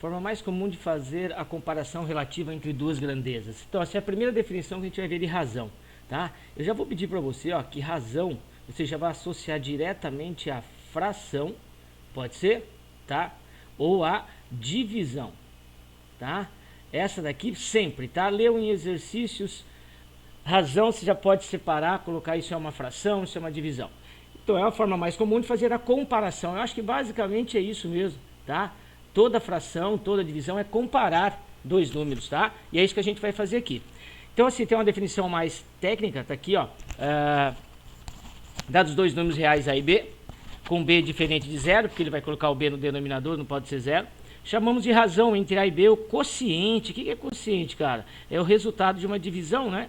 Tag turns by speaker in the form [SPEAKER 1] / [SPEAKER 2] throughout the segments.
[SPEAKER 1] Forma mais comum de fazer a comparação relativa entre duas grandezas. Então, essa é a primeira definição que a gente vai ver de razão, tá? Eu já vou pedir para você, ó, que razão você já vai associar diretamente à fração, pode ser, tá? Ou à divisão, tá? Essa daqui sempre, tá? Leu em exercícios, razão você já pode separar, colocar isso é uma fração, isso é uma divisão. Então, é a forma mais comum de fazer a comparação. Eu acho que basicamente é isso mesmo, tá? Toda fração, toda divisão é comparar dois números, tá? E é isso que a gente vai fazer aqui. Então, assim, tem uma definição mais técnica, tá aqui, ó. Dados dois números reais A e B, com B diferente de zero, porque ele vai colocar o B no denominador, não pode ser zero. Chamamos de razão entre A e B o quociente. O que é quociente, cara? É o resultado de uma divisão, né?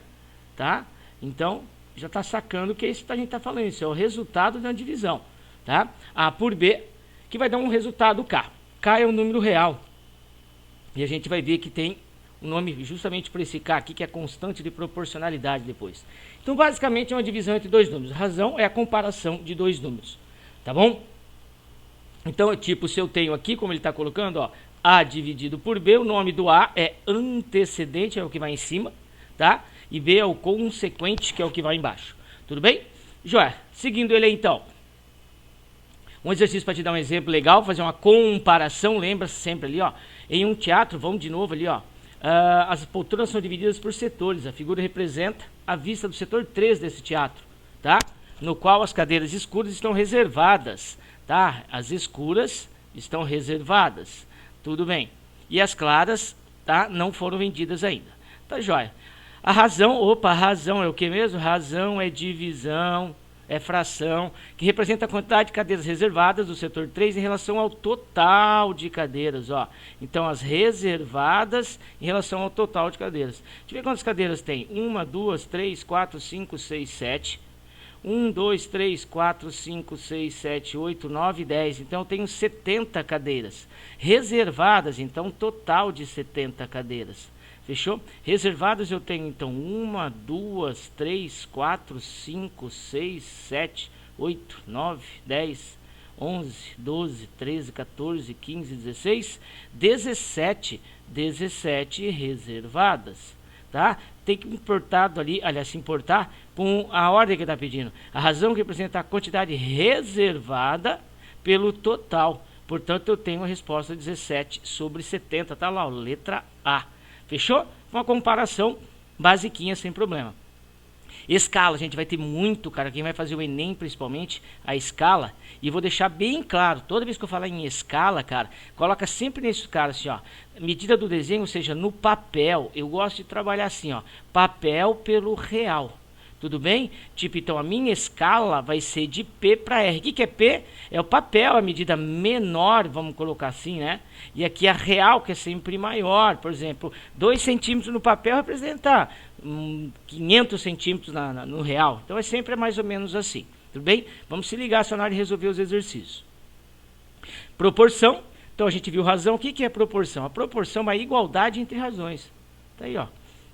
[SPEAKER 1] Tá? Então, já está sacando que é isso que a gente está falando. Isso é o resultado da divisão, tá? A por B, que vai dar um resultado K. K é um número real. E a gente vai ver que tem um nome justamente por esse K aqui, que é constante de proporcionalidade depois. Então, basicamente, é uma divisão entre dois números. Razão é a comparação de dois números. Tá bom? Então, tipo, se eu tenho aqui, como ele está colocando, ó, A dividido por B, o nome do A é antecedente, é o que vai em cima, tá? E B é o consequente, que é o que vai embaixo. Tudo bem? Joia. Seguindo ele aí, então. Um exercício para te dar um exemplo legal, fazer uma comparação, lembra-se sempre ali, ó. Em um teatro, vamos de novo ali, ó. As poltronas são divididas por setores. A figura representa a vista do setor 3 desse teatro, tá? No qual as cadeiras escuras estão reservadas, tá? As escuras estão reservadas, tudo bem. E as claras, tá? Não foram vendidas ainda. Tá joia. A razão, a razão é o que mesmo? Razão é divisão, é fração, que representa a quantidade de cadeiras reservadas do setor 3 em relação ao total de cadeiras, ó. Então, as reservadas em relação ao total de cadeiras. Deixa eu ver quantas cadeiras tem. 1, 2, 3, 4, 5, 6, 7. 1, 2, 3, 4, 5, 6, 7, 8, 9, 10. Então, eu tenho 70 cadeiras. Reservadas, então, total de 70 cadeiras. Fechou? Reservadas eu tenho, então, 1, 2, 3, 4, 5, 6, 7, 8, 9, 10, 11, 12, 13, 14, 15, 16, 17. 17 reservadas, tá? Tem que importar ali, aliás, se importar com a ordem que está pedindo. A razão que representa a quantidade reservada pelo total. Portanto, eu tenho a resposta 17 sobre 70, tá lá, ó, letra A. Fechou? Uma comparação basiquinha, sem problema. Escala, a gente vai ter muito, cara, quem vai fazer o Enem principalmente, a escala. E vou deixar bem claro, toda vez que eu falar em escala, cara, coloca sempre nesse cara assim, ó. Medida do desenho, ou seja, no papel. Eu gosto de trabalhar assim, ó. Papel pelo real. Tudo bem? Tipo, então a minha escala vai ser de P para R. O que é P? É o papel, a medida menor, vamos colocar assim, né? E aqui a real, que é sempre maior. Por exemplo, 2 centímetros no papel representa 500 centímetros no real. Então é sempre mais ou menos assim. Tudo bem? Vamos se ligar na hora de resolver os exercícios. Proporção. Então a gente viu razão. O que é proporção? A proporção é uma igualdade entre razões. Tá aí, ó.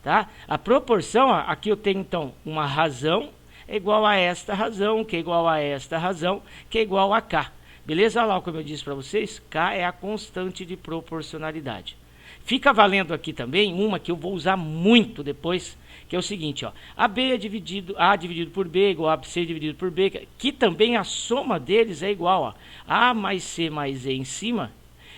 [SPEAKER 1] Tá? A proporção, ó, aqui eu tenho então uma razão é igual a esta razão, que é igual a esta razão, que é igual a K. Beleza? Olha lá como eu disse para vocês, K é a constante de proporcionalidade. Fica valendo aqui também uma que eu vou usar muito depois, que é o seguinte, ó. A dividido por B é igual a C dividido por B, que também a soma deles é igual, ó. A mais C mais E em cima,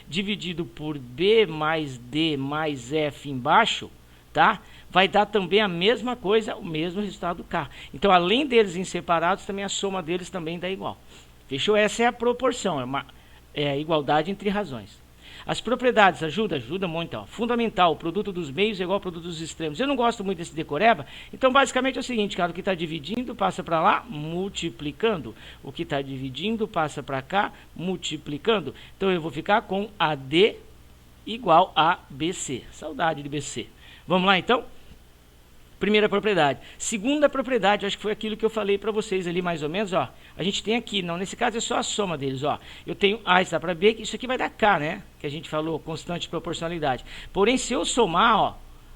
[SPEAKER 1] dividido por B mais D mais F embaixo, tá? Vai dar também a mesma coisa, o mesmo resultado K. Então, além deles em separados, também a soma deles também dá igual. Fechou? Essa é a proporção, é a igualdade entre razões. As propriedades, ajuda muito. Ó. Fundamental, o produto dos meios é igual ao produto dos extremos. Eu não gosto muito desse decoreba, então basicamente é o seguinte, cara, o que está dividindo passa para lá, multiplicando. O que está dividindo passa para cá, multiplicando. Então, eu vou ficar com AD igual a BC. Saudade de BC. Vamos lá, então? Primeira propriedade. Segunda propriedade, acho que foi aquilo que eu falei para vocês ali mais ou menos, ó. A gente tem aqui, não, nesse caso é só a soma deles, ó. Eu tenho A está para B, isso aqui vai dar K, né? Que a gente falou, constante de proporcionalidade. Porém, se eu somar, ó,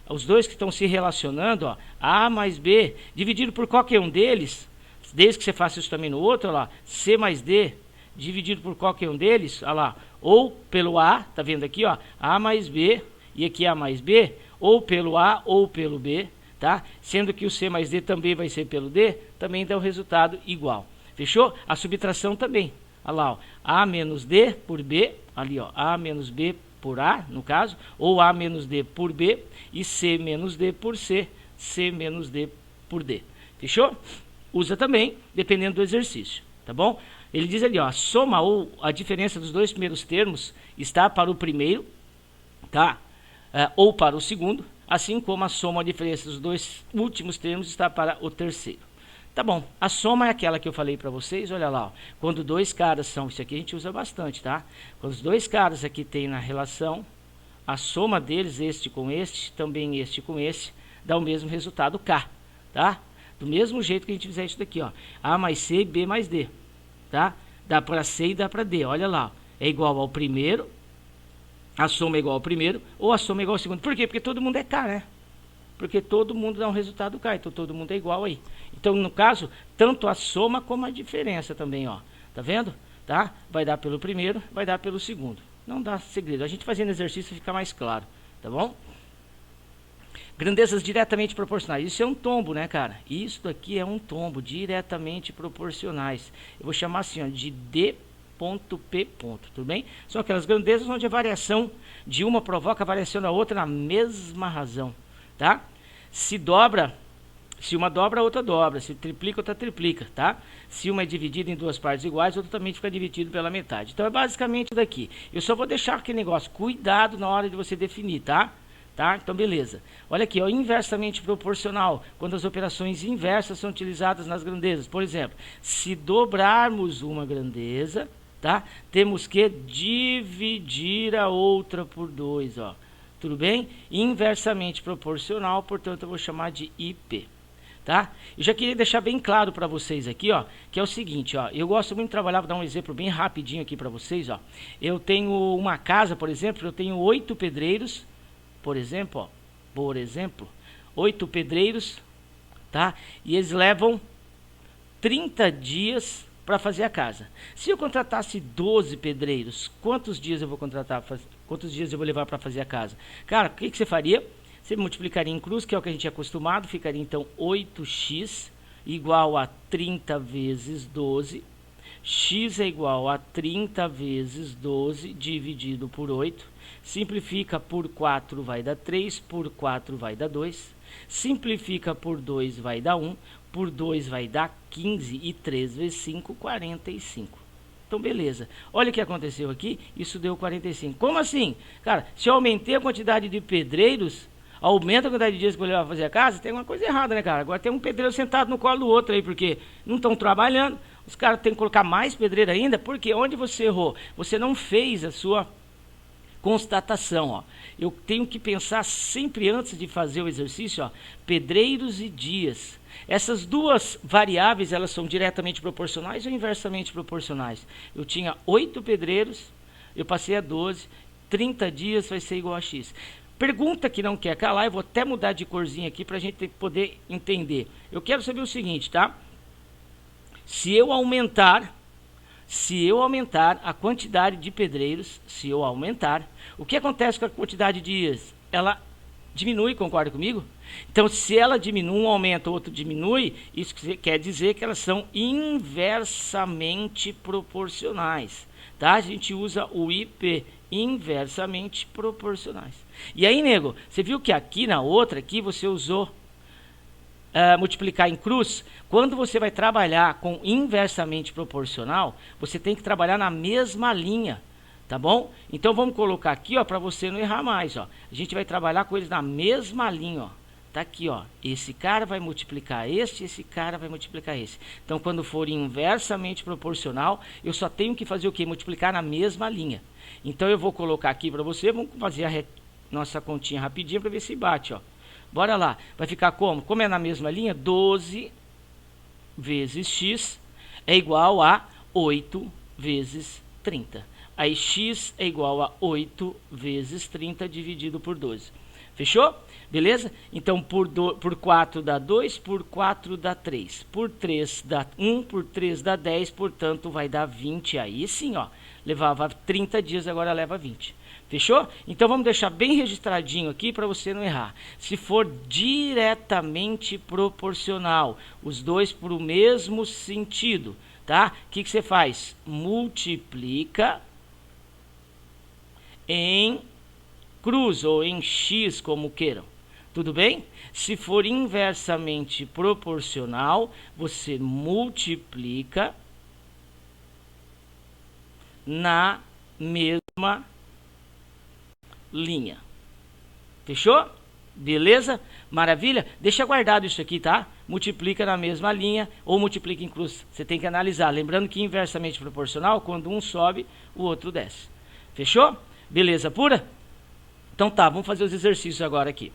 [SPEAKER 1] os dois que estão se relacionando, ó, A mais B, dividido por qualquer um deles, desde que você faça isso também no outro, ó lá, C mais D, dividido por qualquer um deles, olha lá, ou pelo A, tá vendo aqui, ó, A mais B, e aqui A mais B, ou pelo A ou pelo B, tá? Sendo que o C mais D também vai ser pelo D, também dá um resultado igual. Fechou? A subtração também. Olha lá, ó, A menos D por B, ali, ó, A menos B por A, no caso, ou A menos D por B, e C menos D por C, C menos D por D. Fechou? Usa também, dependendo do exercício, tá bom? Ele diz ali, ó, a soma ou a diferença dos dois primeiros termos está para o primeiro, tá? Ou para o segundo, assim como a soma ou a diferença dos dois últimos termos está para o terceiro. Tá bom, a soma é aquela que eu falei para vocês, olha lá, ó, quando dois caras são, isso aqui a gente usa bastante, tá? Quando os dois caras aqui tem na relação, a soma deles, este com este, também este com esse, dá o mesmo resultado K, tá? Do mesmo jeito que a gente fizer isso daqui, ó, A mais C e B mais D, tá? Dá para C e dá para D, olha lá, é igual ao primeiro, a soma é igual ao primeiro, ou a soma é igual ao segundo. Por quê? Porque todo mundo é K, né? Porque todo mundo dá um resultado K, então todo mundo é igual aí. Então, no caso, tanto a soma como a diferença também, ó. Tá vendo? Tá? Vai dar pelo primeiro, vai dar pelo segundo. Não dá segredo. A gente fazendo exercício fica mais claro, tá bom? Grandezas diretamente proporcionais. Isso é um tombo, né, cara? Isso daqui é um tombo, diretamente proporcionais. Eu vou chamar assim, ó, de D.P. Tudo bem? São aquelas grandezas onde a variação de uma provoca a variação da outra na mesma razão, tá? Se dobra, se uma dobra, a outra dobra. Se triplica, outra triplica, tá? Se uma é dividida em duas partes iguais, outra também fica dividido pela metade. Então é basicamente isso daqui. Eu só vou deixar aquele negócio, cuidado na hora de você definir, tá? Tá? Então beleza. Olha aqui, ó, inversamente proporcional, quando as operações inversas são utilizadas nas grandezas. Por exemplo, se dobrarmos uma grandeza, tá? Temos que dividir a outra por 2, ó. Tudo bem? Inversamente proporcional, portanto eu vou chamar de IP, tá? Eu já queria deixar bem claro para vocês aqui, ó, que é o seguinte, ó, eu gosto muito de trabalhar, vou dar um exemplo bem rapidinho aqui para vocês, ó. Eu tenho uma casa, por exemplo, eu tenho 8 pedreiros, por exemplo, ó, 8 pedreiros, tá? E eles levam 30 dias para fazer a casa. Se eu contratasse 12 pedreiros, quantos dias eu vou contratar, quantos dias eu vou levar para fazer a casa? Cara, o que você faria? Você multiplicaria em cruz, que é o que a gente é acostumado, ficaria então 8x igual a 30 vezes 12. X é igual a 30 vezes 12 dividido por 8. Simplifica por 4 vai dar 3, por 4 vai dar 2. Simplifica por 2 vai dar 1, por 2 vai dar 15 e 3 vezes 5, 45. Então beleza, olha o que aconteceu aqui, isso deu 45. Como assim? Cara, se eu aumentei a quantidade de pedreiros, aumenta a quantidade de dias que eu vou levar a fazer a casa, tem uma coisa errada, né, cara? Agora tem um pedreiro sentado no colo do outro aí, porque não estão trabalhando, os caras têm que colocar mais pedreiro ainda, porque onde você errou? Você não fez a sua constatação, ó. Eu tenho que pensar sempre antes de fazer o exercício, ó, pedreiros e dias. Essas duas variáveis, elas são diretamente proporcionais ou inversamente proporcionais? Eu tinha 8 pedreiros, eu passei a 12, 30 dias vai ser igual a x. Pergunta que não quer calar, eu vou até mudar de corzinha aqui para a gente poder entender. Eu quero saber o seguinte, tá? Se eu aumentar a quantidade de pedreiros, o que acontece com a quantidade de dias? Ela diminui, concorda comigo? Então, se ela diminui, um aumenta, o outro diminui, isso quer dizer que elas são inversamente proporcionais, tá? A gente usa o IP, inversamente proporcionais. E aí, nego, você viu que aqui na outra, aqui você usou multiplicar em cruz. Quando você vai trabalhar com inversamente proporcional, você tem que trabalhar na mesma linha, tá bom? Então vamos colocar aqui, ó, para você não errar mais, ó. A gente vai trabalhar com eles na mesma linha, ó. Tá aqui, ó. Esse cara vai multiplicar esse cara vai multiplicar esse. Então quando for inversamente proporcional, eu só tenho que fazer o quê? Multiplicar na mesma linha. Então eu vou colocar aqui para você, vamos fazer a nossa continha rapidinho para ver se bate, ó. Bora lá, vai ficar como? Como é na mesma linha, 12 vezes x é igual a 8 vezes 30. Aí x é igual a 8 vezes 30 dividido por 12. Fechou? Beleza? Então, por 4 dá 2, por 4 dá 3, por 3 dá 1, por 3 dá 10, portanto, vai dar 20. Aí sim, ó, levava 30 dias, agora leva 20. Fechou? Então, vamos deixar bem registradinho aqui para você não errar. Se for diretamente proporcional, os dois por o mesmo sentido, tá? O que você faz? Multiplica em cruz ou em x, como queiram. Tudo bem? Se for inversamente proporcional, você multiplica na mesma linha. Fechou? Beleza? Maravilha? Deixa guardado isso aqui, tá? Multiplica na mesma linha ou multiplica em cruz. Você tem que analisar. Lembrando que inversamente proporcional, quando um sobe, o outro desce. Fechou? Beleza pura? Então tá, vamos fazer os exercícios agora aqui.